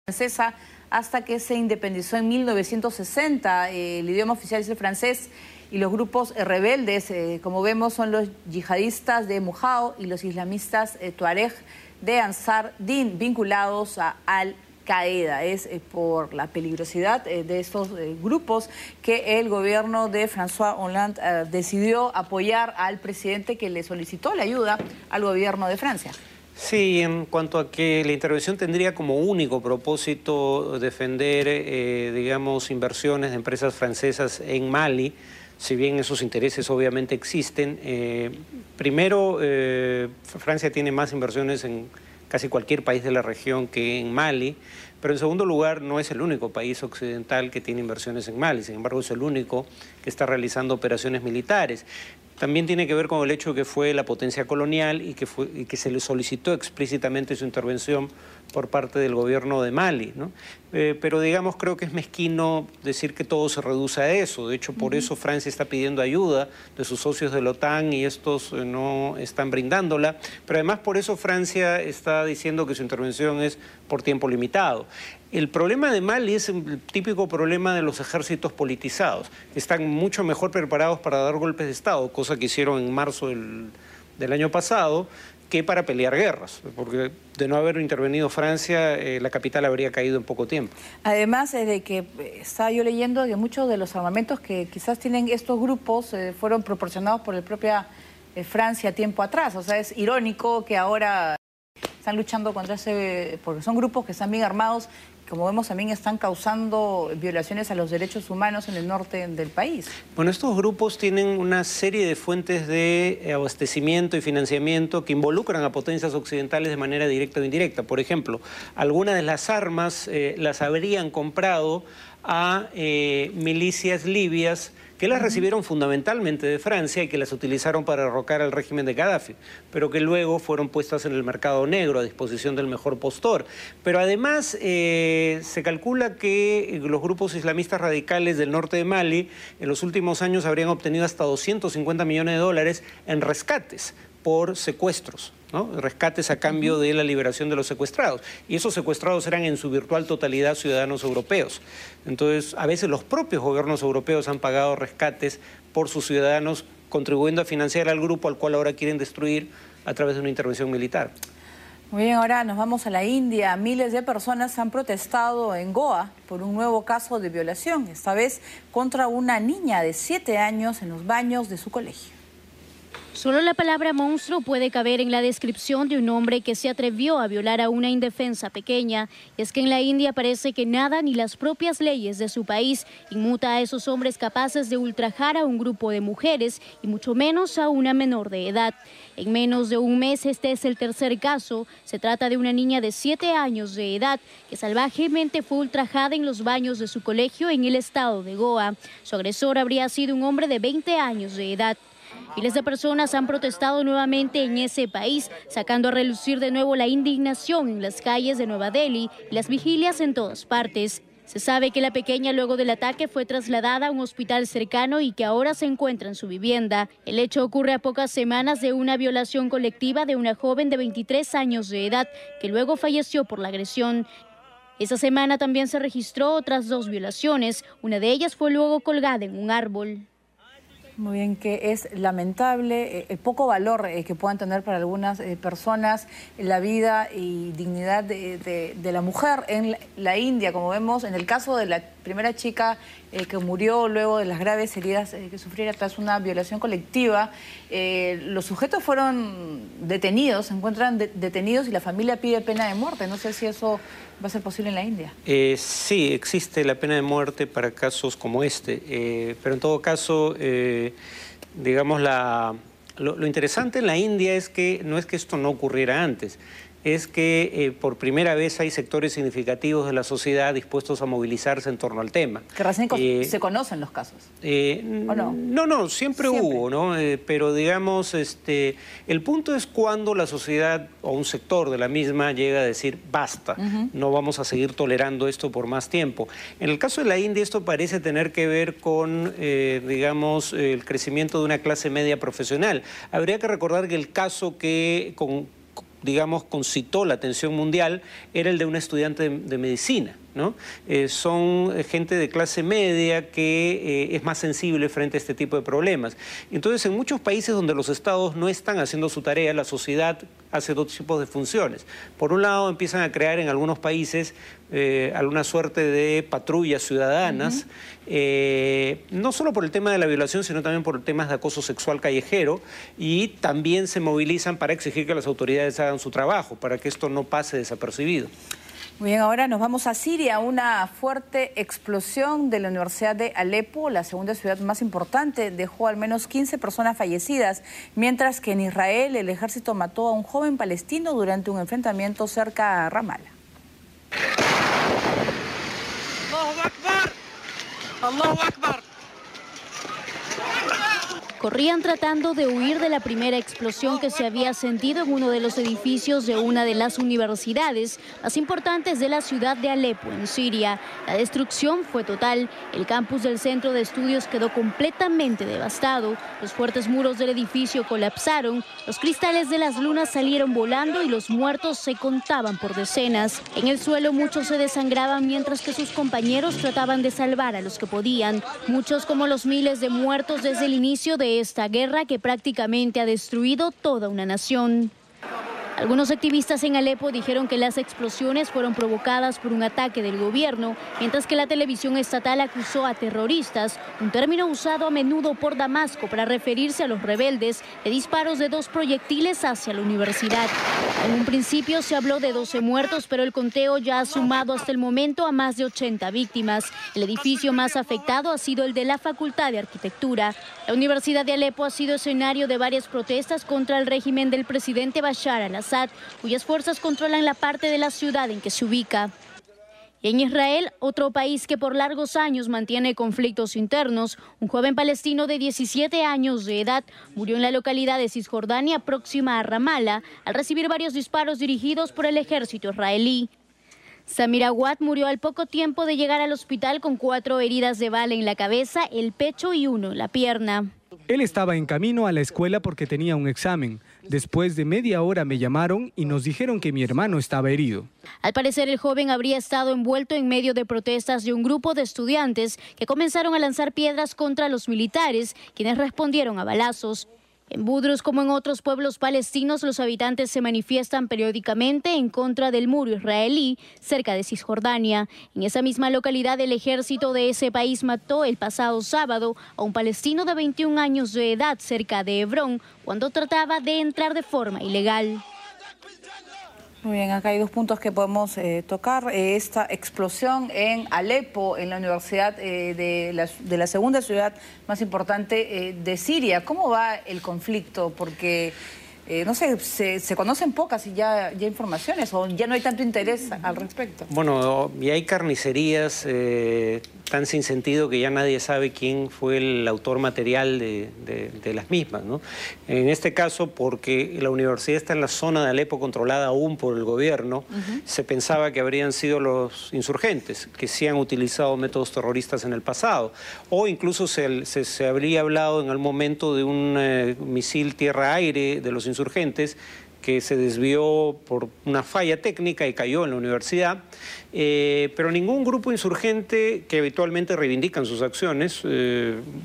francesa hasta que se independizó en 1960. El idioma oficial es el francés y los grupos rebeldes, como vemos, son los yihadistas de Mujao y los islamistas Tuareg de Ansar Din, vinculados a Al-Qaeda. Es por la peligrosidad de estos grupos que el gobierno de François Hollande decidió apoyar al presidente que le solicitó la ayuda al gobierno de Francia. Sí, en cuanto a que la intervención tendría como único propósito defender, digamos, inversiones de empresas francesas en Mali, si bien esos intereses obviamente existen. Primero, Francia tiene más inversiones en casi cualquier país de la región que en Mali, pero en segundo lugar no es el único país occidental que tiene inversiones en Mali, sin embargo es el único que está realizando operaciones militares. También tiene que ver con el hecho que fue la potencia colonial y que se le solicitó explícitamente su intervención por parte del gobierno de Mali, ¿no? Pero digamos, creo que es mezquino decir que todo se reduce a eso. De hecho, por eso Francia está pidiendo ayuda de sus socios de la OTAN y estos no están brindándola. Pero además por eso Francia está diciendo que su intervención es por tiempo limitado. El problema de Mali es el típico problema de los ejércitos politizados, que están mucho mejor preparados para dar golpes de Estado, cosa que hicieron en marzo del año pasado, que para pelear guerras, porque de no haber intervenido Francia, la capital habría caído en poco tiempo. Además de que estaba yo leyendo que muchos de los armamentos que quizás tienen estos grupos fueron proporcionados por la propia Francia tiempo atrás. O sea, es irónico que ahora están luchando contra porque son grupos que están bien armados. Como vemos, también están causando violaciones a los derechos humanos en el norte del país. Bueno, estos grupos tienen una serie de fuentes de abastecimiento y financiamiento que involucran a potencias occidentales de manera directa o indirecta. Por ejemplo, algunas de las armas las habrían comprado a milicias libias que las recibieron fundamentalmente de Francia y que las utilizaron para derrocar al régimen de Gaddafi, pero que luego fueron puestas en el mercado negro a disposición del mejor postor. Pero además se calcula que los grupos islamistas radicales del norte de Mali en los últimos años habrían obtenido hasta 250 millones de dólares en rescates por secuestros, ¿no? Rescates a cambio de la liberación de los secuestrados. Y esos secuestrados eran en su virtual totalidad ciudadanos europeos. Entonces, a veces los propios gobiernos europeos han pagado rescates por sus ciudadanos, contribuyendo a financiar al grupo al cual ahora quieren destruir a través de una intervención militar. Muy bien, ahora nos vamos a la India. Miles de personas han protestado en Goa por un nuevo caso de violación, esta vez contra una niña de 7 años en los baños de su colegio. Solo la palabra monstruo puede caber en la descripción de un hombre que se atrevió a violar a una indefensa pequeña. Y es que en la India parece que nada ni las propias leyes de su país inmuta a esos hombres capaces de ultrajar a un grupo de mujeres y mucho menos a una menor de edad. En menos de un mes este es el tercer caso. Se trata de una niña de 7 años de edad que salvajemente fue ultrajada en los baños de su colegio en el estado de Goa. Su agresor habría sido un hombre de 20 años de edad. Miles de personas han protestado nuevamente en ese país, sacando a relucir de nuevo la indignación en las calles de Nueva Delhi y las vigilias en todas partes. Se sabe que la pequeña luego del ataque fue trasladada a un hospital cercano y que ahora se encuentra en su vivienda. El hecho ocurre a pocas semanas de una violación colectiva de una joven de 23 años de edad que luego falleció por la agresión. Esa semana también se registró otras 2 violaciones, una de ellas fue luego colgada en un árbol. Muy bien, que es lamentable el poco valor que puedan tener para algunas personas la vida y dignidad de la mujer en la India, como vemos en el caso de la primera chica que murió luego de las graves heridas que sufriera tras una violación colectiva. Los sujetos fueron detenidos, se encuentran detenidos y la familia pide pena de muerte. No sé si eso va a ser posible en la India. Sí, existe la pena de muerte para casos como este, pero en todo caso, digamos, lo interesante en la India es que no es que esto no ocurriera antes, es que por primera vez hay sectores significativos de la sociedad dispuestos a movilizarse en torno al tema. Que recién se conocen los casos, ¿o no? No, siempre hubo, ¿no? Pero digamos, el punto es cuando la sociedad o un sector de la misma llega a decir basta, no vamos a seguir tolerando esto por más tiempo. En el caso de la India esto parece tener que ver con, digamos, el crecimiento de una clase media profesional. Habría que recordar que el caso que digamos, concitó la atención mundial era el de un estudiante de medicina, ¿no? Son gente de clase media que es más sensible frente a este tipo de problemas. Entonces, en muchos países donde los estados no están haciendo su tarea, la sociedad hace dos tipos de funciones. Por un lado, empiezan a crear en algunos países alguna suerte de patrullas ciudadanas, no solo por el tema de la violación, sino también por temas de acoso sexual callejero, y también se movilizan para exigir que las autoridades hagan su trabajo, para que esto no pase desapercibido. Muy bien, ahora nos vamos a Siria. Una fuerte explosión de la Universidad de Alepo, la segunda ciudad más importante, dejó al menos 15 personas fallecidas, mientras que en Israel el ejército mató a un joven palestino durante un enfrentamiento cerca a Ramallah. ¡Allahu Akbar! ¡Allahu Akbar! Corrían tratando de huir de la primera explosión que se había sentido en uno de los edificios de una de las universidades más importantes de la ciudad de Alepo, en Siria. La destrucción fue total. El campus del centro de estudios quedó completamente devastado. Los fuertes muros del edificio colapsaron, los cristales de las lunas salieron volando y los muertos se contaban por decenas. En el suelo muchos se desangraban mientras que sus compañeros trataban de salvar a los que podían. Muchos, como los miles de muertos desde el inicio de esta guerra que prácticamente ha destruido toda una nación. Algunos activistas en Alepo dijeron que las explosiones fueron provocadas por un ataque del gobierno, mientras que la televisión estatal acusó a terroristas, un término usado a menudo por Damasco para referirse a los rebeldes, de disparos de 2 proyectiles hacia la universidad. En un principio se habló de 12 muertos, pero el conteo ya ha sumado hasta el momento a más de 80 víctimas. El edificio más afectado ha sido el de la Facultad de Arquitectura. La Universidad de Alepo ha sido escenario de varias protestas contra el régimen del presidente Bashar al-Assad, cuyas fuerzas controlan la parte de la ciudad en que se ubica. Y en Israel, otro país que por largos años mantiene conflictos internos, un joven palestino de 17 años de edad murió en la localidad de Cisjordania, próxima a Ramallah, al recibir varios disparos dirigidos por el ejército israelí. Samir Awad murió al poco tiempo de llegar al hospital con 4 heridas de bala en la cabeza, el pecho y 1 en la pierna. Él estaba en camino a la escuela porque tenía un examen. Después de media hora me llamaron y nos dijeron que mi hermano estaba herido. Al parecer, el joven habría estado envuelto en medio de protestas de un grupo de estudiantes que comenzaron a lanzar piedras contra los militares, quienes respondieron a balazos. En Budrus, como en otros pueblos palestinos, los habitantes se manifiestan periódicamente en contra del muro israelí cerca de Cisjordania. En esa misma localidad, el ejército de ese país mató el pasado sábado a un palestino de 21 años de edad cerca de Hebrón cuando trataba de entrar de forma ilegal. Muy bien, acá hay 2 puntos que podemos tocar. Esta explosión en Alepo, en la universidad de la segunda ciudad más importante de Siria. ¿Cómo va el conflicto? Porque, no sé, se conocen pocas y ya informaciones, o ya no hay tanto interés al respecto. Bueno, y hay carnicerías tan sin sentido que ya nadie sabe quién fue el autor material de las mismas, ¿no? En este caso, porque la universidad está en la zona de Alepo controlada aún por el gobierno, se pensaba que habrían sido los insurgentes, que sí han utilizado métodos terroristas en el pasado, o incluso se habría hablado en algún momento de un misil tierra-aire de los insurgentes que se desvió por una falla técnica y cayó en la universidad, pero ningún grupo insurgente que habitualmente reivindican sus acciones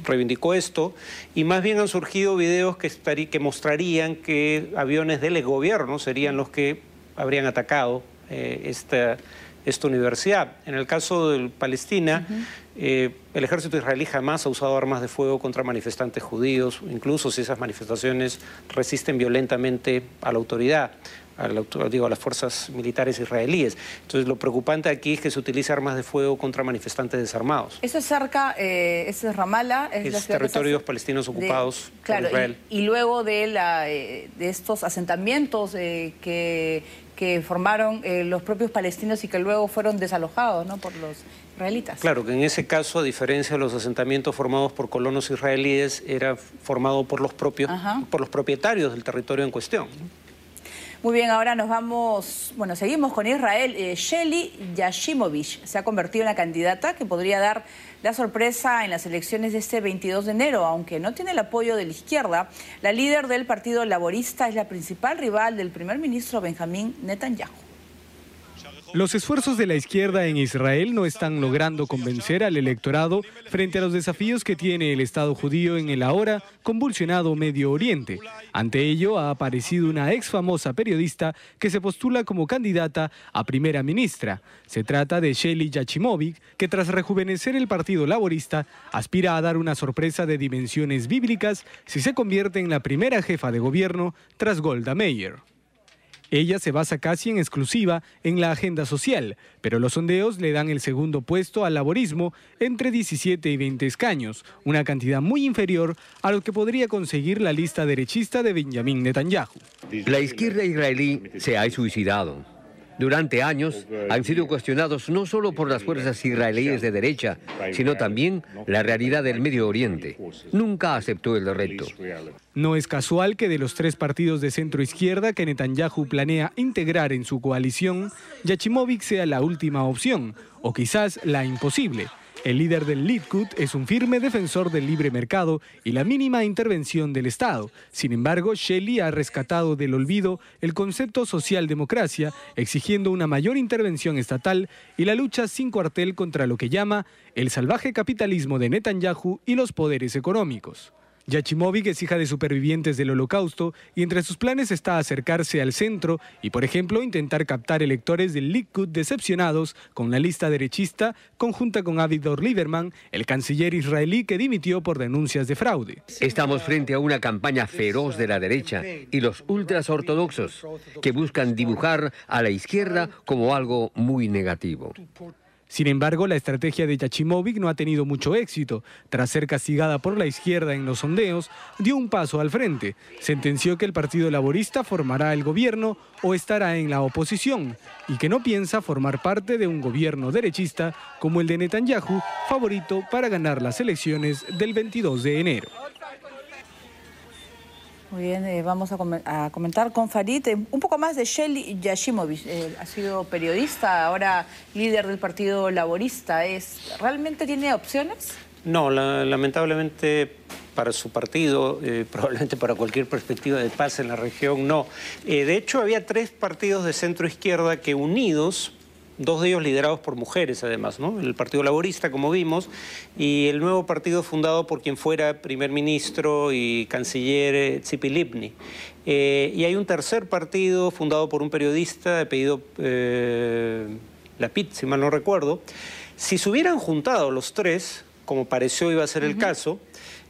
reivindicó esto, y más bien han surgido videos que mostrarían que aviones del gobierno serían los que habrían atacado esta universidad. En el caso de Palestina, el ejército israelí jamás ha usado armas de fuego contra manifestantes judíos, incluso si esas manifestaciones resisten violentamente a la autoridad, a las fuerzas militares israelíes. Entonces, lo preocupante aquí es que se utiliza armas de fuego contra manifestantes desarmados. Eso es cerca, ese es Ramallah. Es territorios palestinos ocupados por Israel. Y luego de estos asentamientos que formaron los propios palestinos y que luego fueron desalojados, ¿no?, por los israelitas. Claro, que en ese caso, a diferencia de los asentamientos formados por colonos israelíes, era formado por los propietarios del territorio en cuestión, ¿no? Muy bien, ahora nos vamos, seguimos con Israel. Shelly Yashimovich se ha convertido en la candidata que podría dar la sorpresa en las elecciones de este 22 de enero, aunque no tiene el apoyo de la izquierda. La líder del Partido Laborista es la principal rival del primer ministro Benjamín Netanyahu. Los esfuerzos de la izquierda en Israel no están logrando convencer al electorado frente a los desafíos que tiene el Estado judío en el ahora convulsionado Medio Oriente. Ante ello ha aparecido una ex famosa periodista que se postula como candidata a primera ministra. Se trata de Shelly Yashimovich, que tras rejuvenecer el Partido Laborista aspira a dar una sorpresa de dimensiones bíblicas si se convierte en la primera jefa de gobierno tras Golda Meir. Ella se basa casi en exclusiva en la agenda social, pero los sondeos le dan el segundo puesto al laborismo entre 17 y 20 escaños, una cantidad muy inferior a lo que podría conseguir la lista derechista de Benjamín Netanyahu. La izquierda israelí se ha suicidado. Durante años han sido cuestionados no solo por las fuerzas israelíes de derecha, sino también la realidad del Medio Oriente. Nunca aceptó el reto. No es casual que de los 3 partidos de centro-izquierda que Netanyahu planea integrar en su coalición, Yashimovich sea la última opción, o quizás la imposible. El líder del Likud es un firme defensor del libre mercado y la mínima intervención del Estado. Sin embargo, Shelly ha rescatado del olvido el concepto socialdemocracia, exigiendo una mayor intervención estatal y la lucha sin cuartel contra lo que llama el salvaje capitalismo de Netanyahu y los poderes económicos. Yashimovich es hija de supervivientes del Holocausto y entre sus planes está acercarse al centro y, por ejemplo, intentar captar electores del Likud decepcionados con la lista derechista conjunta con Avigdor Lieberman, el canciller israelí que dimitió por denuncias de fraude. Estamos frente a una campaña feroz de la derecha y los ultrasortodoxos que buscan dibujar a la izquierda como algo muy negativo. Sin embargo, la estrategia de Yashimovich no ha tenido mucho éxito. Tras ser castigada por la izquierda en los sondeos, dio un paso al frente. Sentenció que el Partido Laborista formará el gobierno o estará en la oposición y que no piensa formar parte de un gobierno derechista como el de Netanyahu, favorito para ganar las elecciones del 22 de enero. Muy bien, vamos a comentar con Farid un poco más de Shelly Yashimovich. Ha sido periodista, ahora líder del Partido Laborista. ¿Realmente tiene opciones? No, lamentablemente para su partido, probablemente para cualquier perspectiva de paz en la región, no. De hecho, había 3 partidos de centro-izquierda que unidos, 2 de ellos liderados por mujeres además, ¿no? El Partido Laborista, como vimos, y el nuevo partido fundado por quien fuera primer ministro y canciller Tzipi Livni. Y hay un tercer partido fundado por un periodista de apellido Lapid, si mal no recuerdo. Si se hubieran juntado los 3, como pareció iba a ser el caso,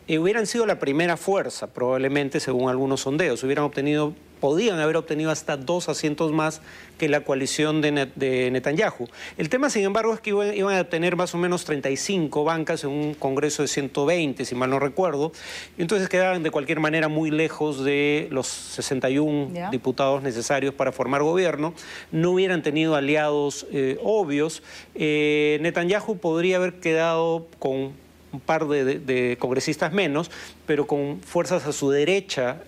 hubieran sido la primera fuerza, probablemente, según algunos sondeos. Podían haber obtenido hasta 2 asientos más que la coalición de Netanyahu. El tema, sin embargo, es que iban a tener más o menos 35 bancas en un congreso de 120, si mal no recuerdo. Y entonces quedaban de cualquier manera muy lejos de los 61 diputados necesarios para formar gobierno. No hubieran tenido aliados obvios. Netanyahu podría haber quedado con un par de congresistas menos, pero con fuerzas a su derecha,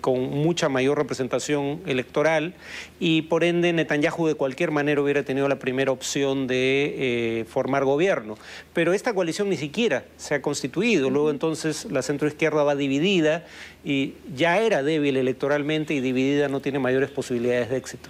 con mucha mayor representación electoral, y por ende Netanyahu de cualquier manera hubiera tenido la primera opción de formar gobierno. Pero esta coalición ni siquiera se ha constituido. Luego entonces la centroizquierda va dividida y ya era débil electoralmente y dividida no tiene mayores posibilidades de éxito.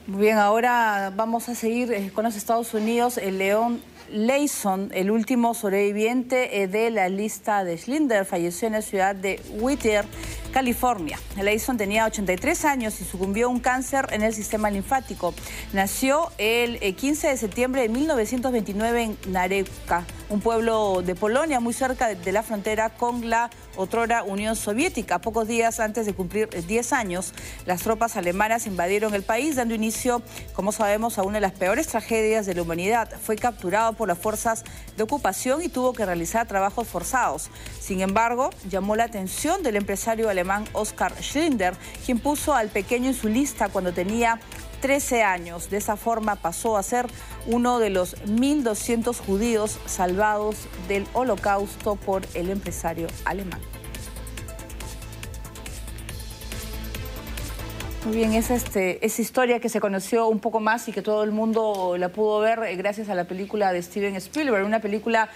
Muy bien, ahora vamos a seguir con los Estados Unidos. El León Leyson, el último sobreviviente de la lista de Schindler, falleció en la ciudad de Whittier, California. Leyson tenía 83 años y sucumbió a un cáncer en el sistema linfático. Nació el 15 de septiembre de 1929 en Narevka, un pueblo de Polonia muy cerca de la frontera con la otrora Unión Soviética. Pocos días antes de cumplir 10 años, las tropas alemanas invadieron el país, dando inicio, como sabemos, a una de las peores tragedias de la humanidad. Fue capturado por las fuerzas de ocupación y tuvo que realizar trabajos forzados. Sin embargo, llamó la atención del empresario alemán Oskar Schindler, quien puso al pequeño en su lista cuando tenía 13 años. De esa forma pasó a ser uno de los 1.200 judíos salvados del Holocausto por el empresario alemán. Muy bien, esa historia que se conoció un poco más y que todo el mundo la pudo ver gracias a la película de Steven Spielberg, una película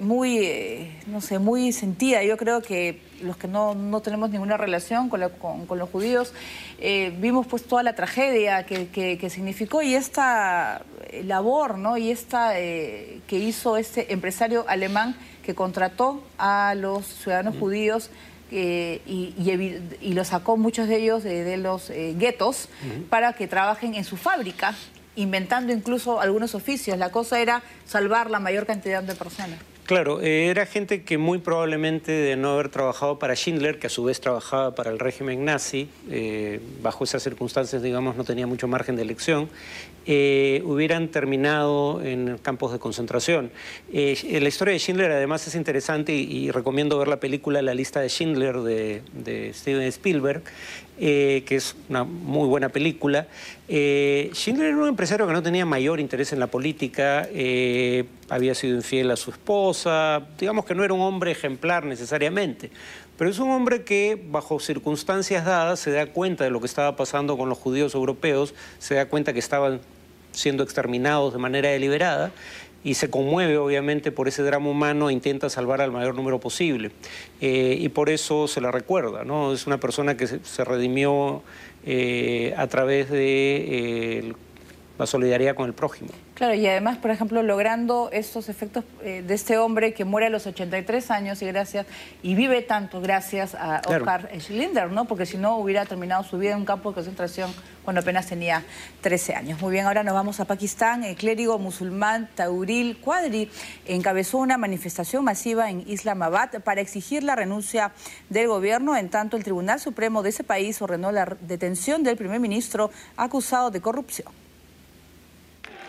muy sentida. Yo creo que los que no tenemos ninguna relación con los judíos, vimos pues toda la tragedia que significó y esta labor, ¿no? Y que hizo este empresario alemán que contrató a los ciudadanos judíos y los sacó muchos de ellos de los guetos para que trabajen en su fábrica, inventando incluso algunos oficios. La cosa era salvar la mayor cantidad de personas. Claro, era gente que muy probablemente de no haber trabajado para Schindler, que a su vez trabajaba para el régimen nazi, bajo esas circunstancias, digamos, no tenía mucho margen de elección, hubieran terminado en campos de concentración. La historia de Schindler además es interesante y recomiendo ver la película La lista de Schindler de Steven Spielberg, que es una muy buena película. Schindler era un empresario que no tenía mayor interés en la política, había sido infiel a su esposa, digamos que no era un hombre ejemplar necesariamente, pero es un hombre que bajo circunstancias dadas se da cuenta de lo que estaba pasando con los judíos europeos, se da cuenta que estaban siendo exterminados de manera deliberada y se conmueve obviamente por ese drama humano e intenta salvar al mayor número posible. Y por eso se la recuerda, ¿no? Es una persona que se redimió a través de la solidaridad con el prójimo. Claro, y además, por ejemplo, logrando estos efectos de este hombre que muere a los 83 años y vive tanto gracias a Oskar Schindler, ¿no? Porque si no hubiera terminado su vida en un campo de concentración cuando apenas tenía 13 años. Muy bien, ahora nos vamos a Pakistán. El clérigo musulmán Tauril Quadri encabezó una manifestación masiva en Islamabad para exigir la renuncia del gobierno. En tanto, el Tribunal Supremo de ese país ordenó la detención del primer ministro acusado de corrupción.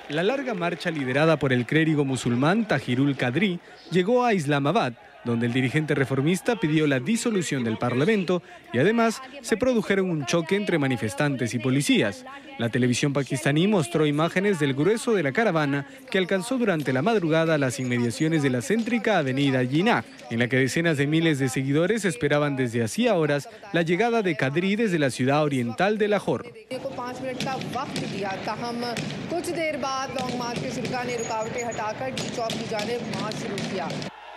La larga marcha liderada por el clérigo musulmán Tahirul Qadri llegó a Islamabad, donde el dirigente reformista pidió la disolución del Parlamento y además se produjeron un choque entre manifestantes y policías. La televisión pakistaní mostró imágenes del grueso de la caravana que alcanzó durante la madrugada las inmediaciones de la céntrica avenida Jinnah, en la que decenas de miles de seguidores esperaban desde hacía horas la llegada de Qadri desde la ciudad oriental de Lahore.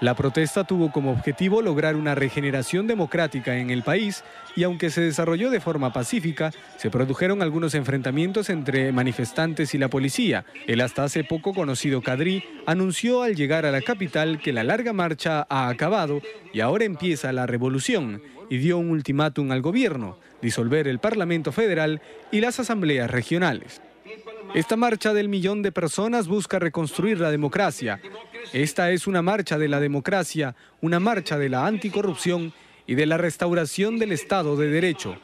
La protesta tuvo como objetivo lograr una regeneración democrática en el país y aunque se desarrolló de forma pacífica, se produjeron algunos enfrentamientos entre manifestantes y la policía. El hasta hace poco conocido Qadri anunció al llegar a la capital que la larga marcha ha acabado y ahora empieza la revolución y dio un ultimátum al gobierno: disolver el Parlamento Federal y las asambleas regionales. Esta marcha del millón de personas busca reconstruir la democracia. Esta es una marcha de la democracia, una marcha de la anticorrupción y de la restauración del Estado de Derecho.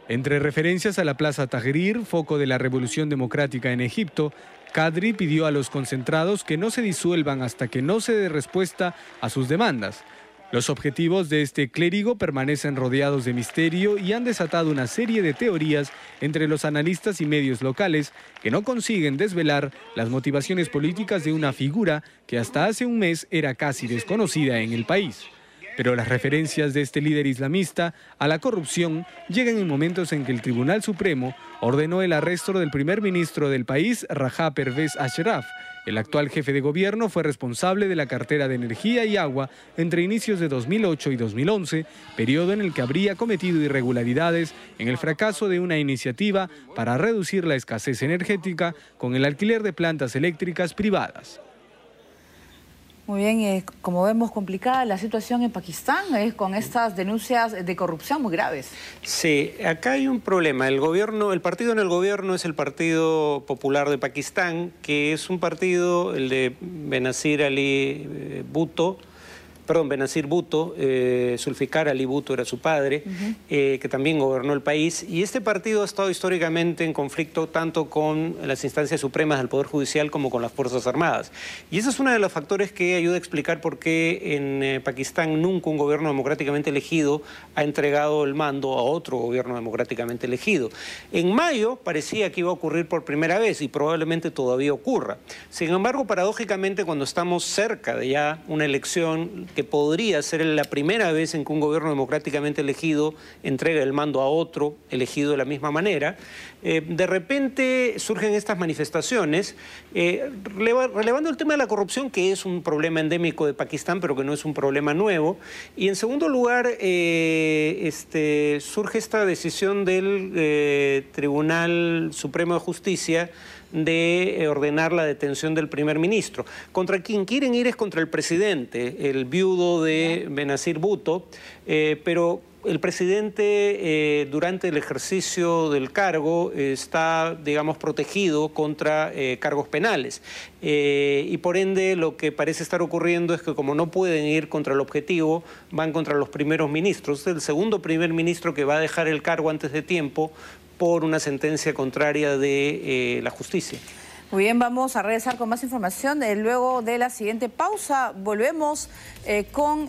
Entre referencias a la Plaza Tahrir, foco de la Revolución Democrática en Egipto, Qadri pidió a los concentrados que no se disuelvan hasta que no se dé respuesta a sus demandas. Los objetivos de este clérigo permanecen rodeados de misterio y han desatado una serie de teorías entre los analistas y medios locales que no consiguen desvelar las motivaciones políticas de una figura que hasta hace un mes era casi desconocida en el país. Pero las referencias de este líder islamista a la corrupción llegan en momentos en que el Tribunal Supremo ordenó el arresto del primer ministro del país, Raja Pervez Ashraf. El actual jefe de gobierno fue responsable de la cartera de energía y agua entre inicios de 2008 y 2011, periodo en el que habría cometido irregularidades en el fracaso de una iniciativa para reducir la escasez energética con el alquiler de plantas eléctricas privadas. Muy bien, como vemos complicada la situación en Pakistán con estas denuncias de corrupción muy graves. Sí, acá hay un problema. El partido en el gobierno es el Partido Popular de Pakistán, que es un partido, el de Benazir Bhutto, Zulfikar Ali Bhutto era su padre, que también gobernó el país. Y este partido ha estado históricamente en conflicto tanto con las instancias supremas del Poder Judicial como con las Fuerzas Armadas. Y ese es uno de los factores que ayuda a explicar por qué en Pakistán nunca un gobierno democráticamente elegido ha entregado el mando a otro gobierno democráticamente elegido. En mayo parecía que iba a ocurrir por primera vez y probablemente todavía ocurra. Sin embargo, paradójicamente, cuando estamos cerca de ya una elección, que podría ser la primera vez en que un gobierno democráticamente elegido entrega el mando a otro elegido de la misma manera. De repente surgen estas manifestaciones, relevando el tema de la corrupción, que es un problema endémico de Pakistán, pero que no es un problema nuevo. Y en segundo lugar, surge esta decisión del Tribunal Supremo de Justicia de ordenar la detención del primer ministro. Contra quien quieren ir es contra el presidente, el viudo de Benazir Bhutto, pero el presidente durante el ejercicio del cargo está, digamos, protegido contra cargos penales. Y por ende lo que parece estar ocurriendo es que como no pueden ir contra el objetivo, van contra los primeros ministros. Es el segundo primer ministro que va a dejar el cargo antes de tiempo por una sentencia contraria de la justicia. Muy bien, vamos a regresar con más información. Luego de la siguiente pausa, volvemos con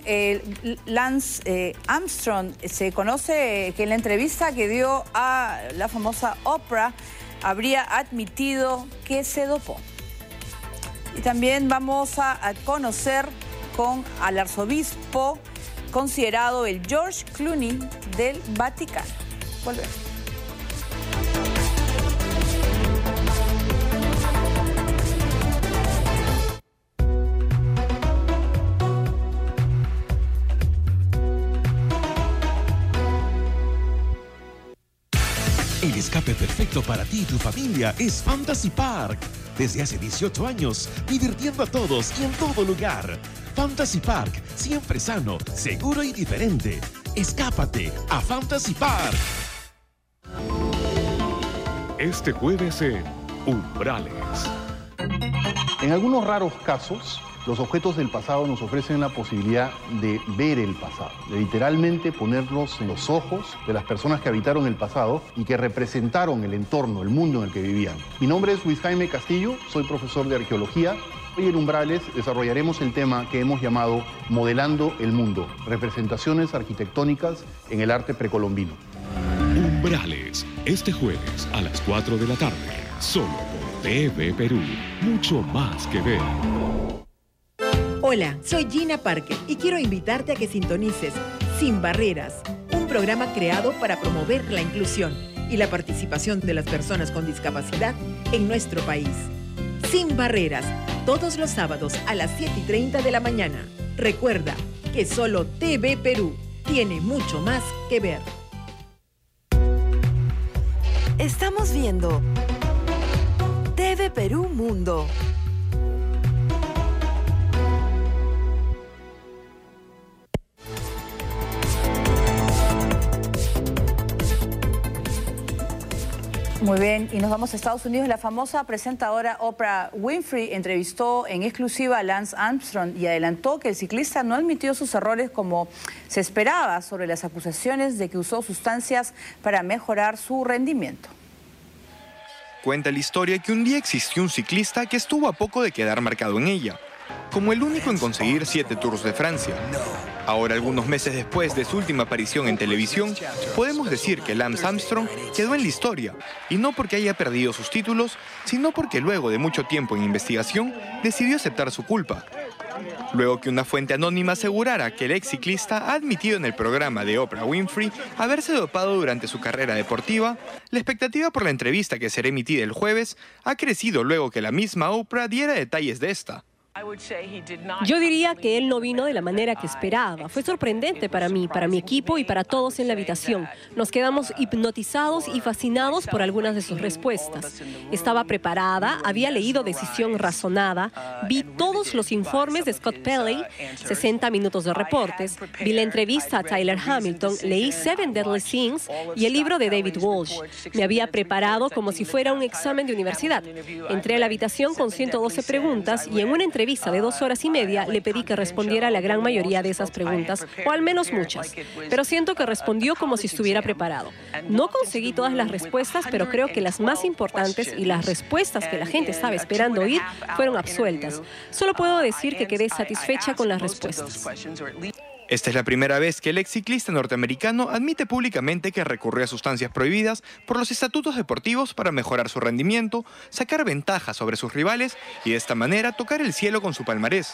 Lance Armstrong. Se conoce que en la entrevista que dio a la famosa Oprah habría admitido que se dopó. Y también vamos a conocer al arzobispo considerado el George Clooney del Vaticano. Volvemos. El escape perfecto para ti y tu familia es Fantasy Park. Desde hace 18 años, divirtiendo a todos y en todo lugar. Fantasy Park, siempre sano, seguro y diferente. Escápate a Fantasy Park. Este jueves en Umbrales. En algunos raros casos, los objetos del pasado nos ofrecen la posibilidad de ver el pasado, de literalmente ponerlos en los ojos de las personas que habitaron el pasado y que representaron el entorno, el mundo en el que vivían. Mi nombre es Luis Jaime Castillo, soy profesor de arqueología. Hoy en Umbrales desarrollaremos el tema que hemos llamado Modelando el Mundo, representaciones arquitectónicas en el arte precolombino. Umbrales, este jueves a las 4 de la tarde, solo por TV Perú. Mucho más que ver. Hola, soy Gina Parker y quiero invitarte a que sintonices Sin Barreras, un programa creado para promover la inclusión y la participación de las personas con discapacidad en nuestro país. Sin Barreras, todos los sábados a las 7:30 de la mañana. Recuerda que solo TV Perú tiene mucho más que ver. Estamos viendo TV Perú Mundo. Muy bien, y nos vamos a Estados Unidos. La famosa presentadora Oprah Winfrey entrevistó en exclusiva a Lance Armstrong y adelantó que el ciclista no admitió sus errores como se esperaba sobre las acusaciones de que usó sustancias para mejorar su rendimiento. Cuenta la historia que un día existió un ciclista que estuvo a poco de quedar marcado en ella, como el único en conseguir 7 Tours de Francia. Ahora, algunos meses después de su última aparición en televisión, podemos decir que Lance Armstrong quedó en la historia, y no porque haya perdido sus títulos, sino porque luego de mucho tiempo en investigación, decidió aceptar su culpa. Luego que una fuente anónima asegurara que el ex ciclista ha admitido en el programa de Oprah Winfrey haberse dopado durante su carrera deportiva, la expectativa por la entrevista que será emitida el jueves ha crecido luego que la misma Oprah diera detalles de esta. Yo diría que él no vino de la manera que esperaba. Fue sorprendente para mí, para mi equipo y para todos en la habitación. Nos quedamos hipnotizados y fascinados por algunas de sus respuestas. Estaba preparada, había leído Decisión Razonada, vi todos los informes de Scott Pelley, 60 minutos de reportes, vi la entrevista a Tyler Hamilton, leí Seven Deadly Sins y el libro de David Walsh. Me había preparado como si fuera un examen de universidad. Entré a la habitación con 112 preguntas y en una entrevista de 2 horas y media le pedí que respondiera a la gran mayoría de esas preguntas, o al menos muchas, pero siento que respondió como si estuviera preparado. No conseguí todas las respuestas, pero creo que las más importantes y las respuestas que la gente estaba esperando oír fueron absueltas. Solo puedo decir que quedé satisfecha con las respuestas. Esta es la primera vez que el ex ciclista norteamericano admite públicamente que recurrió a sustancias prohibidas por los estatutos deportivos para mejorar su rendimiento, sacar ventaja sobre sus rivales y de esta manera tocar el cielo con su palmarés.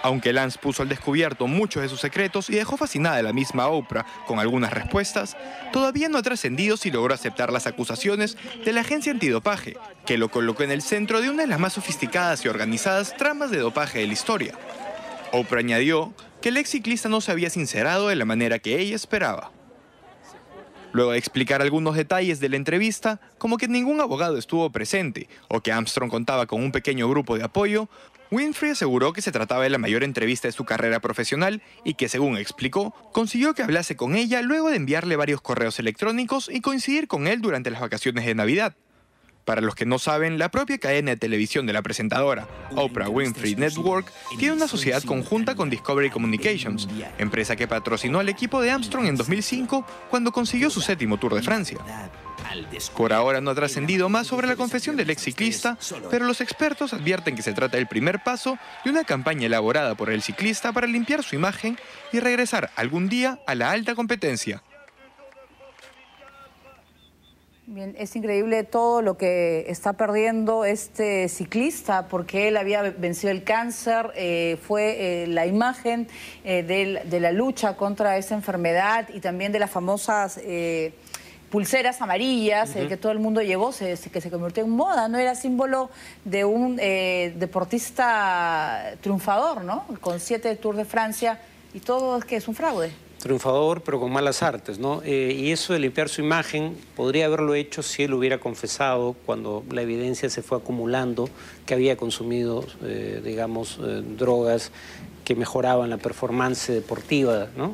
Aunque Lance puso al descubierto muchos de sus secretos y dejó fascinada a la misma Oprah con algunas respuestas, todavía no ha trascendido si logró aceptar las acusaciones de la agencia antidopaje, que lo colocó en el centro de una de las más sofisticadas y organizadas tramas de dopaje de la historia. Oprah añadió que el ex ciclista no se había sincerado de la manera que ella esperaba. Luego de explicar algunos detalles de la entrevista, como que ningún abogado estuvo presente o que Armstrong contaba con un pequeño grupo de apoyo, Winfrey aseguró que se trataba de la mayor entrevista de su carrera profesional y que, según explicó, consiguió que hablase con ella luego de enviarle varios correos electrónicos y coincidir con él durante las vacaciones de Navidad. Para los que no saben, la propia cadena de televisión de la presentadora, Oprah Winfrey Network, tiene una sociedad conjunta con Discovery Communications, empresa que patrocinó al equipo de Armstrong en 2005 cuando consiguió su 7º Tour de Francia. Por ahora no ha trascendido más sobre la confesión del ex ciclista, pero los expertos advierten que se trata del primer paso de una campaña elaborada por el ciclista para limpiar su imagen y regresar algún día a la alta competencia. Bien, es increíble todo lo que está perdiendo este ciclista porque él había vencido el cáncer, fue la imagen de la lucha contra esa enfermedad y también de las famosas pulseras amarillas que todo el mundo llevó, que se convirtió en moda, ¿no? Era símbolo de un deportista triunfador, ¿no? Con 7 Tours de Francia y todo es que es un fraude. Triunfador, pero con malas artes, ¿no? Y eso de limpiar su imagen podría haberlo hecho si él hubiera confesado cuando la evidencia se fue acumulando que había consumido, digamos, drogas que mejoraban la performance deportiva, ¿no?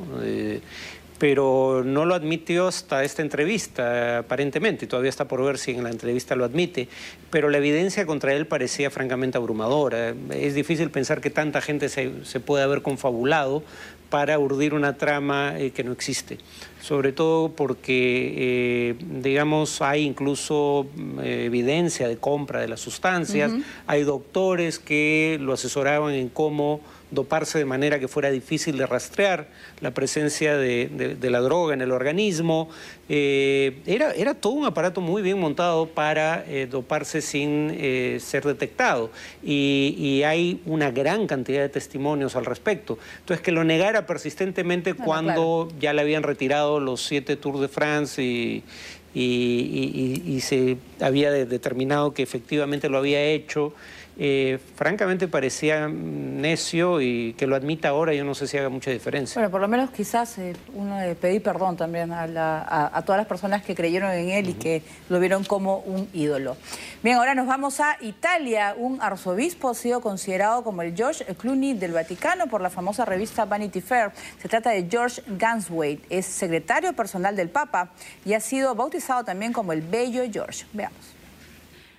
Pero no lo admitió hasta esta entrevista, aparentemente, y todavía está por ver si en la entrevista lo admite, pero la evidencia contra él parecía francamente abrumadora. Es difícil pensar que tanta gente se puede haber confabulado para urdir una trama que no existe, sobre todo porque, digamos, hay incluso evidencia de compra de las sustancias, hay doctores que lo asesoraban en cómo doparse de manera que fuera difícil de rastrear la presencia de la droga en el organismo. Era todo un aparato muy bien montado para doparse sin ser detectado. Y hay una gran cantidad de testimonios al respecto. Entonces, que lo negara persistentemente cuando ya le habían retirado los 7 Tours de France y se había determinado que efectivamente lo había hecho, francamente parecía necio, y que lo admita ahora yo no sé si haga mucha diferencia. Bueno, por lo menos quizás uno pedir perdón también a todas las personas que creyeron en él y que lo vieron como un ídolo. Bien, ahora nos vamos a Italia. Un arzobispo ha sido considerado como el George Clooney del Vaticano por la famosa revista Vanity Fair. Se trata de George Ganswaite, es secretario personal del Papa y ha sido bautizado también como el Bello George. Veamos.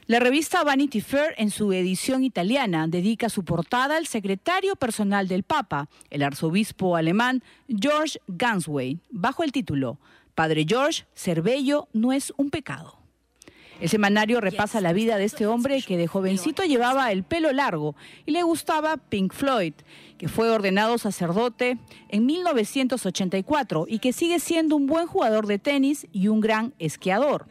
La revista Vanity Fair, en su edición italiana, dedica su portada al secretario personal del Papa, el arzobispo alemán George Ganswaite, bajo el título «Padre George, ser bello no es un pecado». El semanario repasa la vida de este hombre que de jovencito llevaba el pelo largo y le gustaba Pink Floyd, que fue ordenado sacerdote en 1984 y que sigue siendo un buen jugador de tenis y un gran esquiador.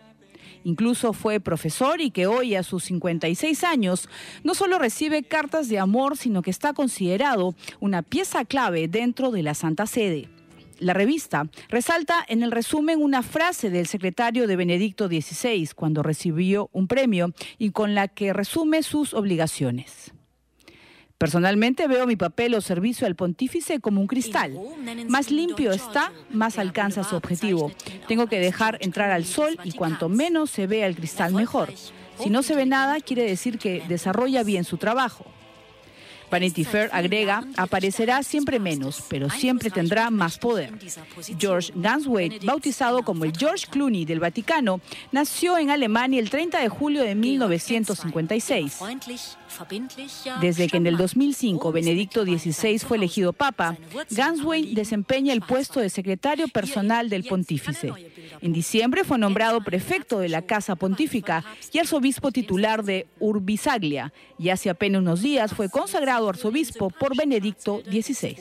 Incluso fue profesor y que hoy, a sus 56 años, no solo recibe cartas de amor, sino que está considerado una pieza clave dentro de la Santa Sede. La revista resalta en el resumen una frase del secretario de Benedicto XVI cuando recibió un premio y con la que resume sus obligaciones. Personalmente veo mi papel o servicio al pontífice como un cristal. Más limpio está, más alcanza su objetivo. Tengo que dejar entrar al sol y cuanto menos se vea el cristal mejor. Si no se ve nada, quiere decir que desarrolla bien su trabajo. Vanity Fair agrega, aparecerá siempre menos, pero siempre tendrá más poder. George Ganswaite, bautizado como el George Clooney del Vaticano, nació en Alemania el 30 de julio de 1956. Desde que en el 2005 Benedicto XVI fue elegido papa, Ganswaite desempeña el puesto de secretario personal del pontífice. En diciembre fue nombrado prefecto de la Casa Pontífica y arzobispo titular de Urbisaglia, y hace apenas unos días fue consagrado arzobispo por Benedicto XVI.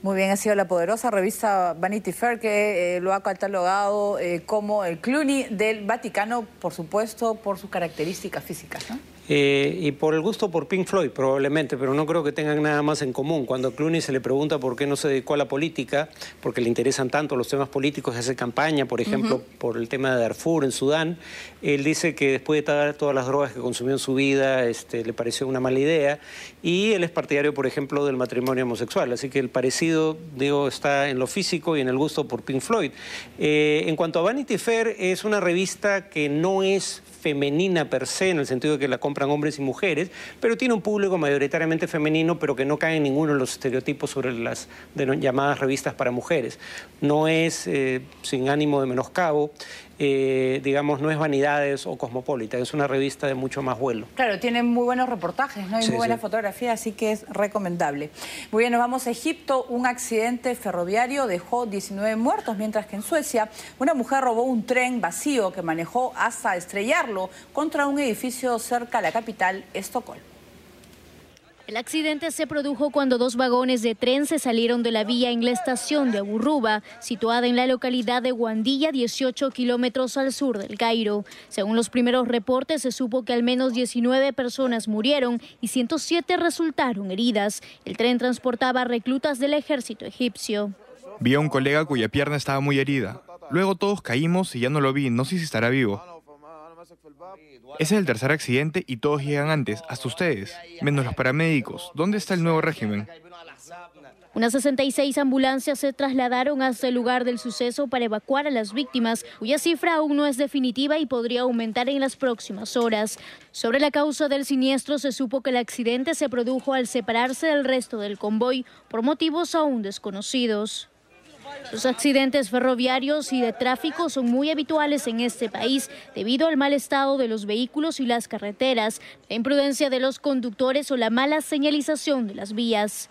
Muy bien, ha sido la poderosa revista Vanity Fair que lo ha catalogado como el Clooney del Vaticano, por supuesto, por sus características físicas, ¿no? Y por el gusto por Pink Floyd, probablemente, pero no creo que tengan nada más en común. Cuando a Clooney se le pregunta por qué no se dedicó a la política, porque le interesan tanto los temas políticos, hace campaña, por ejemplo, por el tema de Darfur en Sudán, él dice que después de todas las drogas que consumió en su vida, le pareció una mala idea, y él es partidario, por ejemplo, del matrimonio homosexual. Así que el parecido, digo, está en lo físico y en el gusto por Pink Floyd. En cuanto a Vanity Fair, es una revista que no es femenina per se, en el sentido de que la compran hombres y mujeres, pero tiene un público mayoritariamente femenino, pero que no cae en ninguno de los estereotipos sobre las llamadas revistas para mujeres. No es sin ánimo de menoscabo, digamos, no es Vanidades o Cosmopolitan, es una revista de mucho más vuelo. Claro, tiene muy buenos reportajes, ¿no? Y muy buena fotografía, así que es recomendable. Muy bien, nos vamos a Egipto. Un accidente ferroviario dejó 19 muertos, mientras que en Suecia una mujer robó un tren vacío que manejó hasta estrellarlo contra un edificio cerca a la capital, Estocolmo. El accidente se produjo cuando 2 vagones de tren se salieron de la vía en la estación de Abu Ruba, situada en la localidad de Guandilla, 18 kilómetros al sur del Cairo. Según los primeros reportes, se supo que al menos 19 personas murieron y 107 resultaron heridas. El tren transportaba reclutas del ejército egipcio. Vi a un colega cuya pierna estaba muy herida. Luego todos caímos y ya no lo vi, no sé si estará vivo. Ese es el tercer accidente y todos llegan antes, hasta ustedes, menos los paramédicos. ¿Dónde está el nuevo régimen? Unas 66 ambulancias se trasladaron hasta el lugar del suceso para evacuar a las víctimas, cuya cifra aún no es definitiva y podría aumentar en las próximas horas. Sobre la causa del siniestro, se supo que el accidente se produjo al separarse del resto del convoy por motivos aún desconocidos. Los accidentes ferroviarios y de tráfico son muy habituales en este país debido al mal estado de los vehículos y las carreteras, la imprudencia de los conductores o la mala señalización de las vías.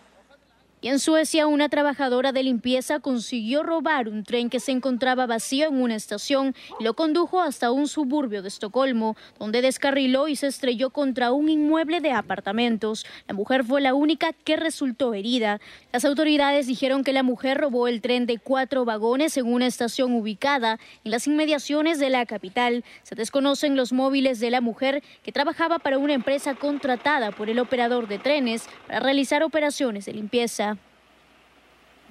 Y en Suecia, una trabajadora de limpieza consiguió robar un tren que se encontraba vacío en una estación y lo condujo hasta un suburbio de Estocolmo, donde descarriló y se estrelló contra un inmueble de apartamentos. La mujer fue la única que resultó herida. Las autoridades dijeron que la mujer robó el tren de 4 vagones en una estación ubicada en las inmediaciones de la capital. Se desconocen los móviles de la mujer, que trabajaba para una empresa contratada por el operador de trenes para realizar operaciones de limpieza.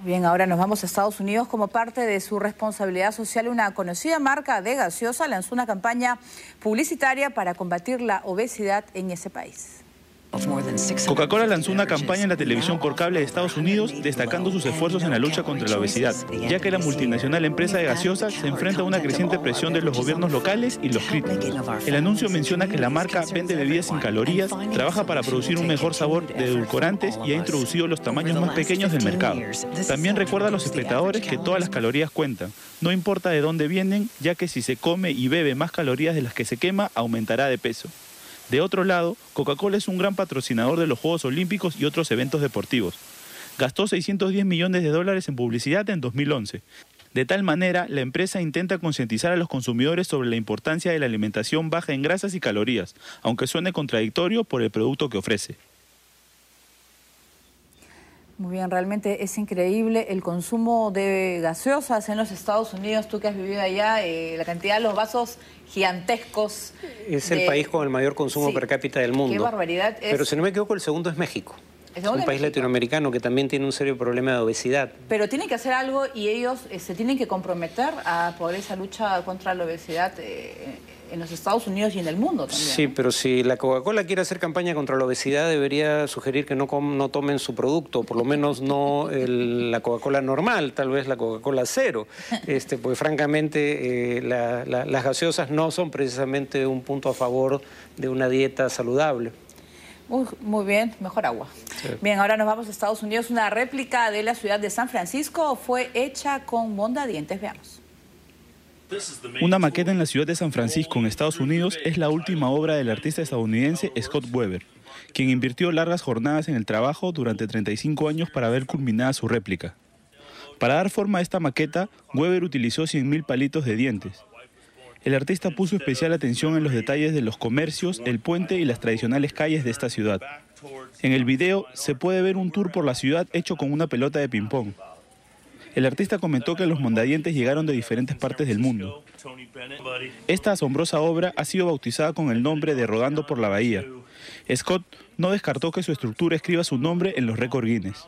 Bien, ahora nos vamos a Estados Unidos. Como parte de su responsabilidad social, una conocida marca de gaseosa lanzó una campaña publicitaria para combatir la obesidad en ese país. Coca-Cola lanzó una campaña en la televisión por cable de Estados Unidos destacando sus esfuerzos en la lucha contra la obesidad, ya que la multinacional empresa de gaseosas se enfrenta a una creciente presión de los gobiernos locales y los críticos. El anuncio menciona que la marca vende bebidas sin calorías, trabaja para producir un mejor sabor de edulcorantes y ha introducido los tamaños más pequeños del mercado. También recuerda a los espectadores que todas las calorías cuentan, no importa de dónde vienen, ya que si se come y bebe más calorías de las que se quema, aumentará de peso. De otro lado, Coca-Cola es un gran patrocinador de los Juegos Olímpicos y otros eventos deportivos. Gastó $610 millones en publicidad en 2011. De tal manera, la empresa intenta concientizar a los consumidores sobre la importancia de la alimentación baja en grasas y calorías, aunque suene contradictorio por el producto que ofrece. Muy bien, realmente es increíble el consumo de gaseosas en los Estados Unidos. Tú que has vivido allá, la cantidad de los vasos gigantescos. Es el país con el mayor consumo per cápita del mundo. Qué barbaridad. Pero si no me equivoco, el segundo es México. Es un país latinoamericano que también tiene un serio problema de obesidad. Pero tienen que hacer algo y ellos se tienen que comprometer por esa lucha contra la obesidad en los Estados Unidos y en el mundo también. Sí, pero si la Coca-Cola quiere hacer campaña contra la obesidad, debería sugerir que no tomen su producto, por lo menos no la Coca-Cola normal, tal vez la Coca-Cola cero, porque francamente las gaseosas no son precisamente un punto a favor de una dieta saludable. Muy bien, mejor agua. Sí. Bien, ahora nos vamos a Estados Unidos. Una réplica de la ciudad de San Francisco fue hecha con mondadientes. Veamos. Una maqueta en la ciudad de San Francisco, en Estados Unidos, es la última obra del artista estadounidense Scott Weber, quien invirtió largas jornadas en el trabajo durante 35 años para ver culminada su réplica. Para dar forma a esta maqueta, Weber utilizó 100.000 palitos de dientes. El artista puso especial atención en los detalles de los comercios, el puente y las tradicionales calles de esta ciudad. En el video se puede ver un tour por la ciudad hecho con una pelota de ping-pong. El artista comentó que los mondadientes llegaron de diferentes partes del mundo. Esta asombrosa obra ha sido bautizada con el nombre de Rodando por la Bahía. Scott no descartó que su estructura escriba su nombre en los récords Guinness.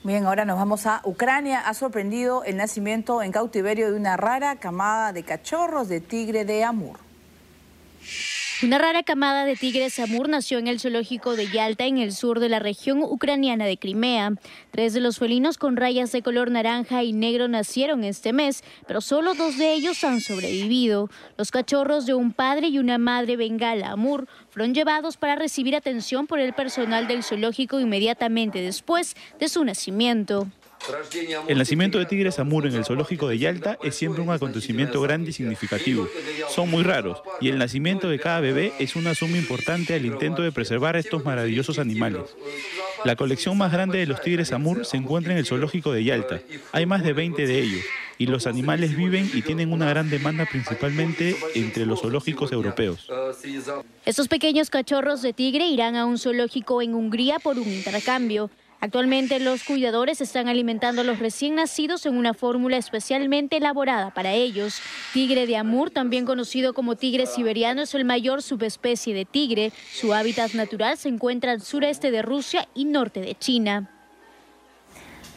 Bien, ahora nos vamos a Ucrania. Ha sorprendido el nacimiento en cautiverio de una rara camada de cachorros de tigre de Amur. Una rara camada de tigres Amur nació en el zoológico de Yalta, en el sur de la región ucraniana de Crimea. 3 de los felinos con rayas de color naranja y negro nacieron este mes, pero solo 2 de ellos han sobrevivido. Los cachorros de un padre y una madre bengala Amur fueron llevados para recibir atención por el personal del zoológico inmediatamente después de su nacimiento. El nacimiento de tigres Amur en el zoológico de Yalta es siempre un acontecimiento grande y significativo. Son muy raros y el nacimiento de cada bebé es una suma importante al intento de preservar a estos maravillosos animales. La colección más grande de los tigres Amur se encuentra en el zoológico de Yalta. Hay más de 20 de ellos y los animales viven y tienen una gran demanda principalmente entre los zoológicos europeos. Estos pequeños cachorros de tigre irán a un zoológico en Hungría por un intercambio. Actualmente los cuidadores están alimentando a los recién nacidos en una fórmula especialmente elaborada para ellos. Tigre de Amur, también conocido como tigre siberiano, es el mayor subespecie de tigre. Su hábitat natural se encuentra al sureste de Rusia y norte de China.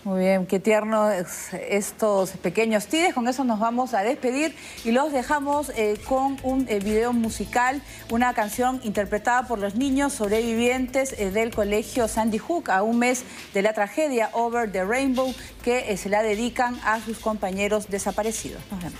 Muy bien, qué tiernos estos pequeños tigres. Con eso nos vamos a despedir y los dejamos con un video musical, una canción interpretada por los niños sobrevivientes del colegio Sandy Hook a un mes de la tragedia Over the Rainbow, que se la dedican a sus compañeros desaparecidos. Nos vemos.